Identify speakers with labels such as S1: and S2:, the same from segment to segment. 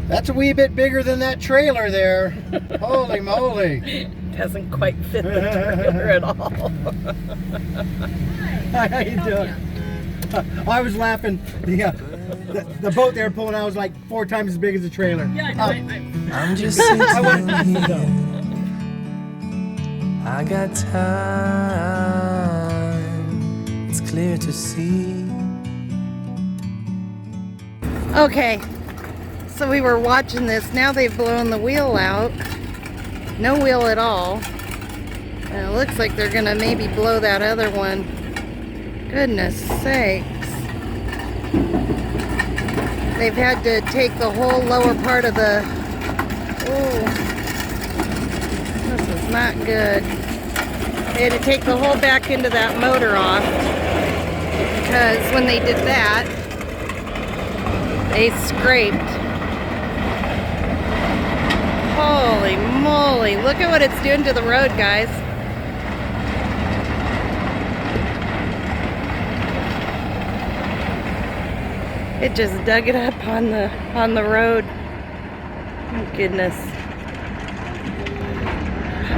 S1: That's a wee bit bigger than that trailer there. Holy moly.
S2: Doesn't quite fit the trailer at all.
S1: Hi, how you doing? I was laughing. The boat they were pulling out was like 4 times as big as the trailer.
S2: Yeah, I know.
S3: I'm just sitting
S1: I went past it
S3: here.
S1: though.
S3: I got time. It's clear to see.
S2: Okay, so we were watching this. Now they've blown the wheel out. No wheel at all. And it looks like they're gonna maybe blow that other one. Goodness sakes. They've had to take the whole lower part of the... Oh, this is not good. They had to take the whole back end of that motor off. Because when they did that, they scraped. Holy moly. Look at what it's doing to the road, guys. It just dug it up on the road. Oh, goodness.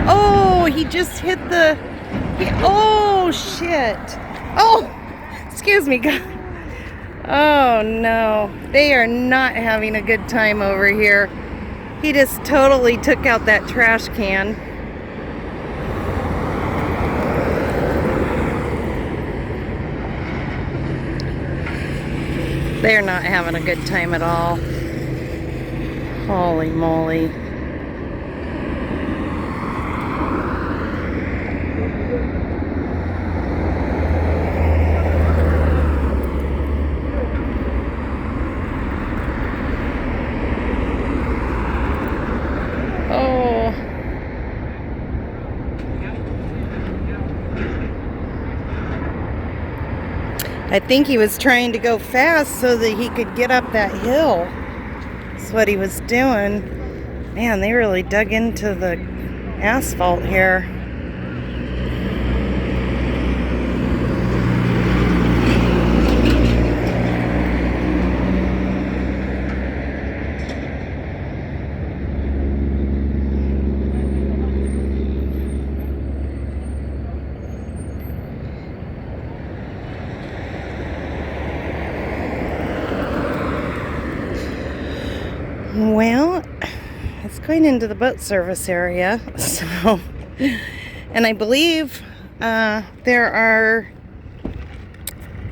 S2: Oh, he just hit the... oh, shit. Oh, excuse me, guys. Oh, no. They are not having a good time over here. He just totally took out that trash can. They're not having a good time at all. Holy moly. Oh. I think he was trying to go fast so that he could get up that hill. That's what he was doing. Man, they really dug into the asphalt here. Well, it's going into the boat service area, so, and I believe they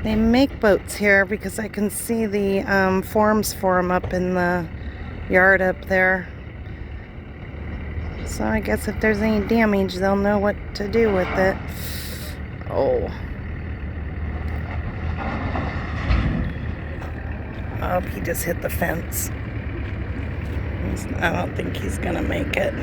S2: make boats here because I can see the forms for them up in the yard up there. So I guess if there's any damage, they'll know what to do with it. Oh. Oh, he just hit the fence. I don't think he's gonna make it.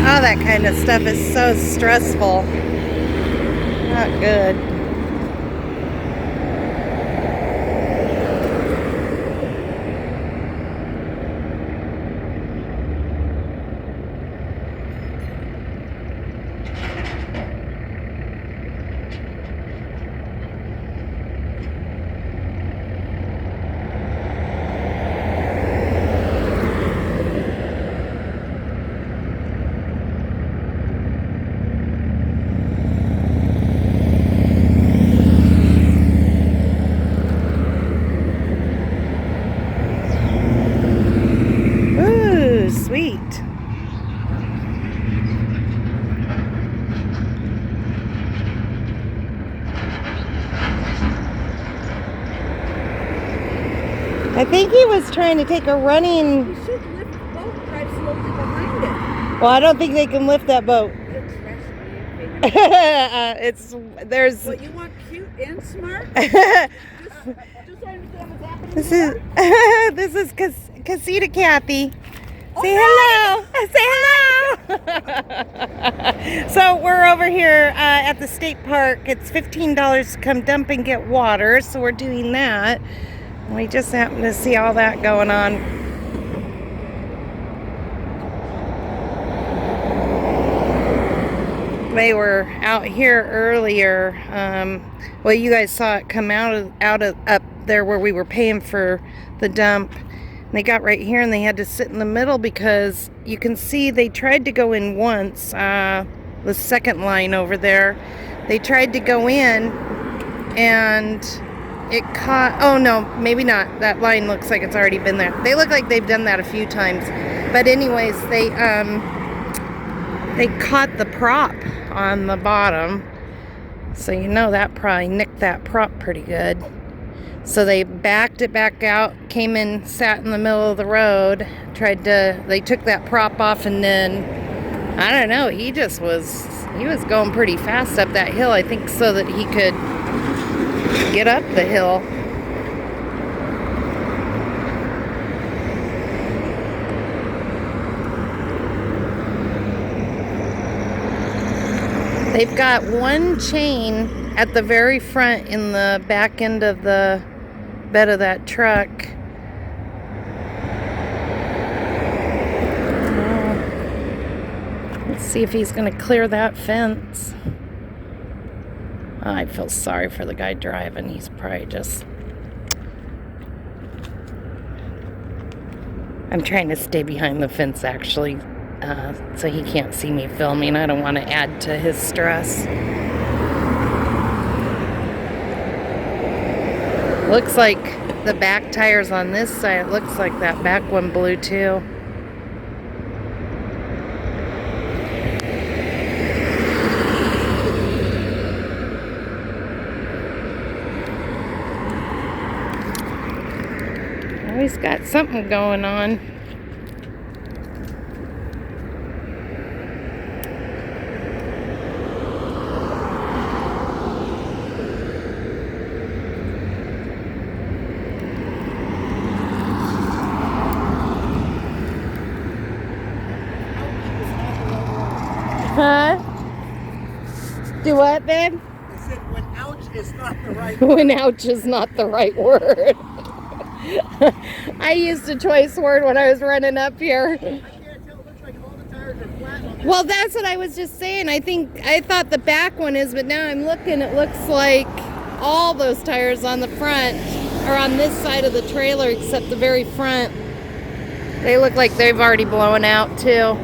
S2: Oh, that kind of stuff is so stressful. Not good. I think he was trying to take a running...
S4: You should lift the boat, drive slowly behind it.
S2: Well, I don't think they can lift that boat. There's...
S4: Well, you want cute and smart? just so I understand what's happening.
S2: This is Casita Kathy. Say hello. Say hello. So we're over here at the state park. It's $15 to come dump and get water, so we're doing that. We just happened to see all that going on. They were out here earlier. Well, you guys saw it come out of up there where we were paying for the dump. And they got right here and they had to sit in the middle because you can see they tried to go in once. The second line over there, they tried to go in and it caught. Oh no, maybe not. That line looks like it's already been there. They look like they've done that a few times. But anyways, they caught the prop on the bottom, so you know that probably nicked that prop pretty good. So they backed it back out, came in, sat in the middle of the road, they took that prop off, and then I don't know, he was going pretty fast up that hill, I think, so that he could get up the hill. They've got one chain at the very front in the back end of the bed of that truck. Let's see if he's going to clear that fence. I feel sorry for the guy driving. He's probably just... I'm trying to stay behind the fence, actually. So he can't see me filming. I don't want to add to his stress. Looks like the back tires on this side, looks like that back one blew too. Always got something going on. Huh? Do what, babe?
S1: I said when ouch is not the right word.
S2: When ouch is not the right word. I used a choice word when I was running up here.
S1: I can't tell, it looks like all the tires are flat on this.
S2: Well, that's what I was just saying. I thought the back one is, but now I'm looking, it looks like all those tires on the front are on this side of the trailer except the very front. They look like they've already blown out too.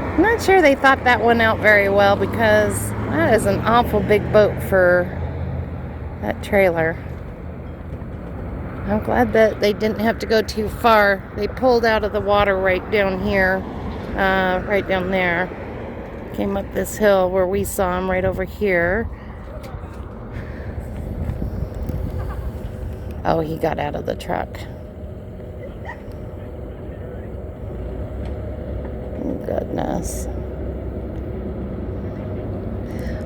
S2: I'm not sure they thought that one out very well because that is an awful big boat for that trailer. I'm glad that they didn't have to go too far. They pulled out of the water right down here, right down there. Came up this hill where we saw them right over here. Oh, he got out of the truck. Goodness.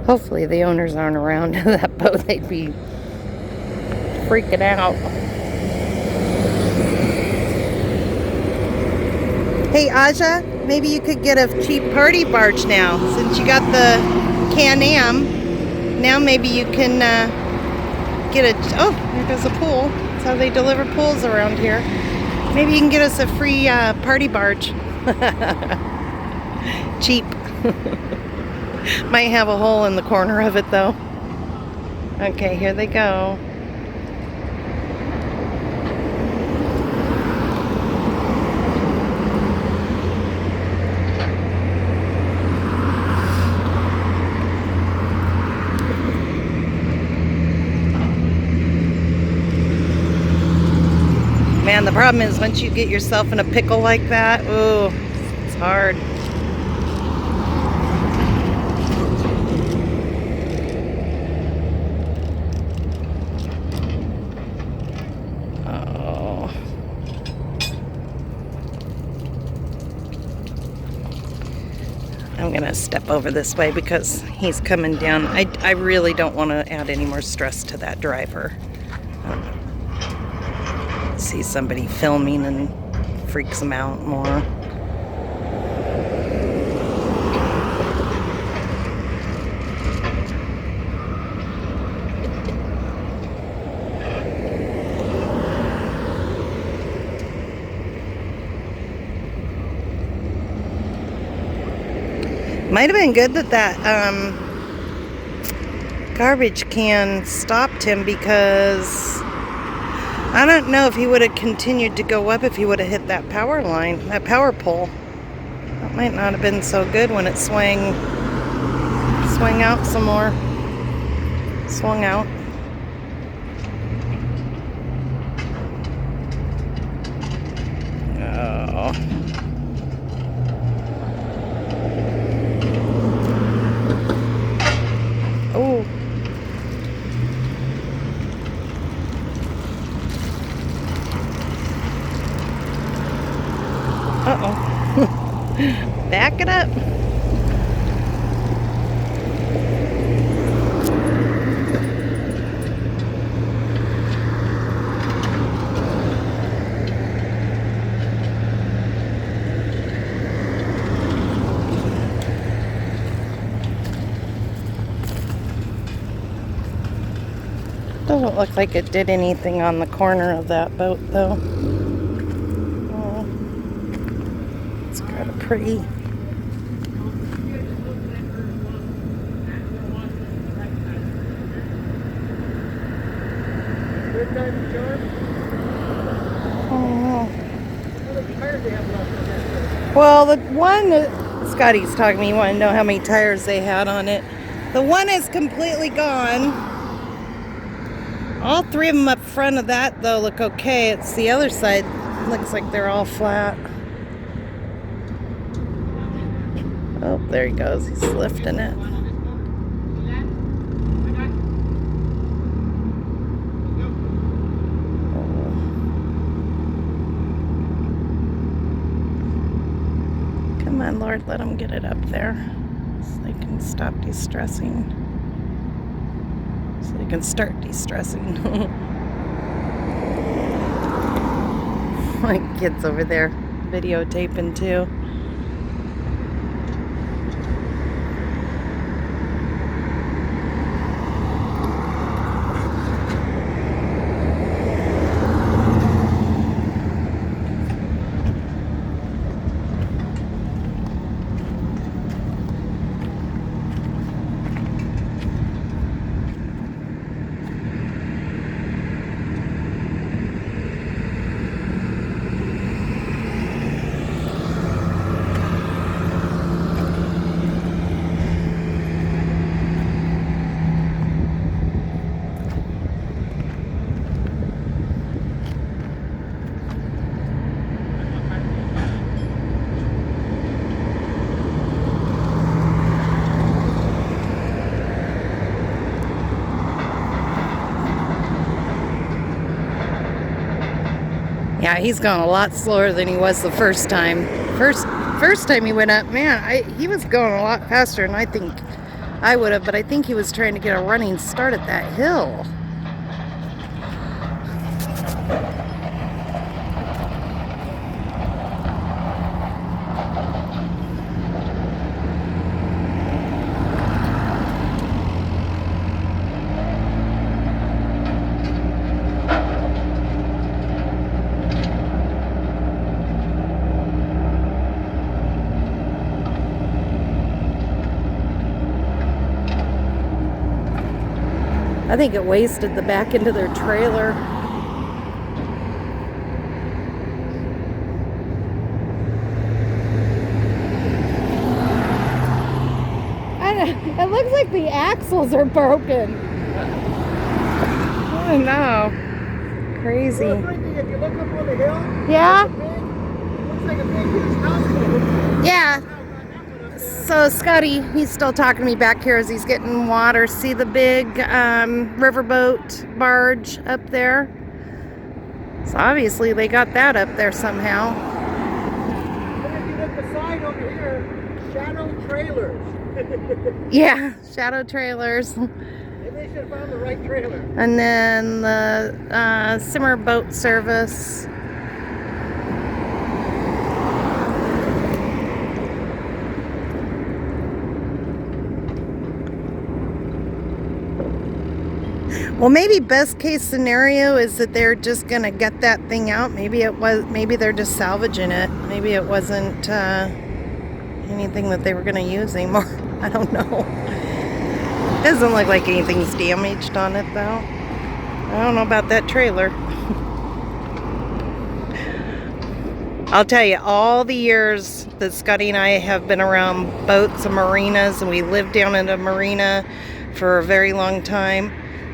S2: Hopefully the owners aren't around that boat. They'd be freaking out. Hey Aja, maybe you could get a cheap party barge now. Since you got the Can-Am, now maybe you can get a... Oh, there goes a pool. That's how they deliver pools around here. Maybe you can get us a free party barge. Cheap. Might have a hole in the corner of it though. Okay, here they go. Man, the problem is once you get yourself in a pickle like that, ooh, it's hard. I'm gonna step over this way because he's coming down. I really don't want to add any more stress to that driver. See somebody filming and freaks them out more. Might have been good that garbage can stopped him, because I don't know if he would have continued to go up if he would have hit that power line, that power pole. That might not have been so good when it swung out some more. Swung out. Oh. Oh. Uh-oh. Back it up. Doesn't look like it did anything on the corner of that boat, though. Oh, it's got a pretty... Oh. Well, the one that Scotty's talking to me, wanted to know how many tires they had on it. The one is completely gone. All three of them up front of that, though, look okay. It's the other side. Looks like they're all flat. Oh, there he goes. He's lifting it. Come on, Lord, let him get it up there so they can stop de-stressing. So they can start de-stressing. My kid's over there videotaping too. Yeah, he's gone a lot slower than he was the first time. First time he went up, man, he was going a lot faster than I think I would have, but I think he was trying to get a running start at that hill. I think it wasted the back end of their trailer. It looks like the axles are broken. Oh no. Crazy.
S1: If you look up on the hill,
S2: Yeah?
S1: looks like a big huge house.
S2: Yeah. So Scotty, he's still talking to me back here as he's getting water. See the big riverboat barge up there? So obviously they got that up there somehow.
S1: And if you look beside over here, shadow trailers.
S2: Yeah, shadow trailers.
S1: Maybe they should have found the right trailer.
S2: And then the simmer boat service. Well, maybe best case scenario is that they're just gonna get that thing out. Maybe they're just salvaging it. Maybe it wasn't any anything that they were going to use anymore. I don't know. Doesn't look like anything's damaged on it though. I don't know about that trailer. I'll tell you, all the years that Scotty and I have been around boats and marinas, and we lived down in a marina for a very long time,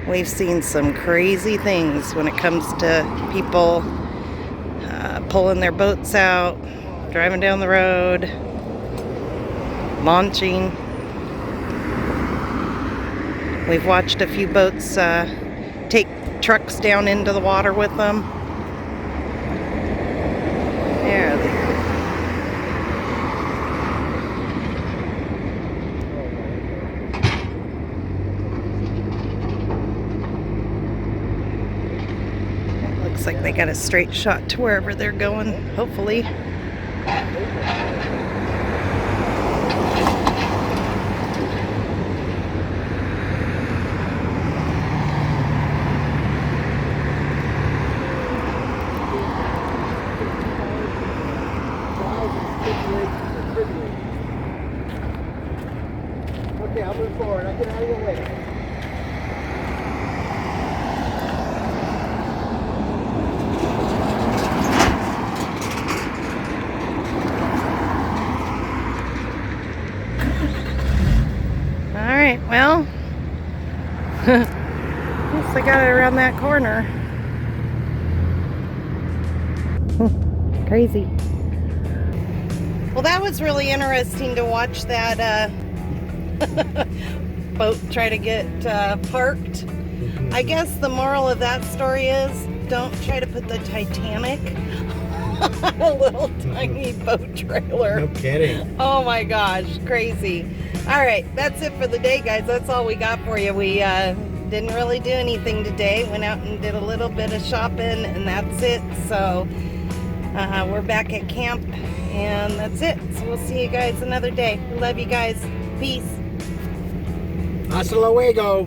S2: we've seen some crazy things when it comes to people pulling their boats out, driving down the road, launching. We've watched a few boats take trucks down into the water with them. There they go. It looks like they got a straight shot to wherever they're going, hopefully.
S1: Okay, I'll move forward. I'll get out of your way.
S2: All right, well, guess I got it around that corner. Crazy. Well, that was really interesting to watch that boat try to get parked. I guess the moral of that story is don't try to put the Titanic on a little tiny boat trailer.
S1: No kidding.
S2: Oh my gosh, crazy. All right, that's it for the day, guys. That's all we got for you. We didn't really do anything today. Went out and did a little bit of shopping, and that's it. So we're back at camp, and that's it. So we'll see you guys another day. We love you guys. Peace.
S1: Hasta luego.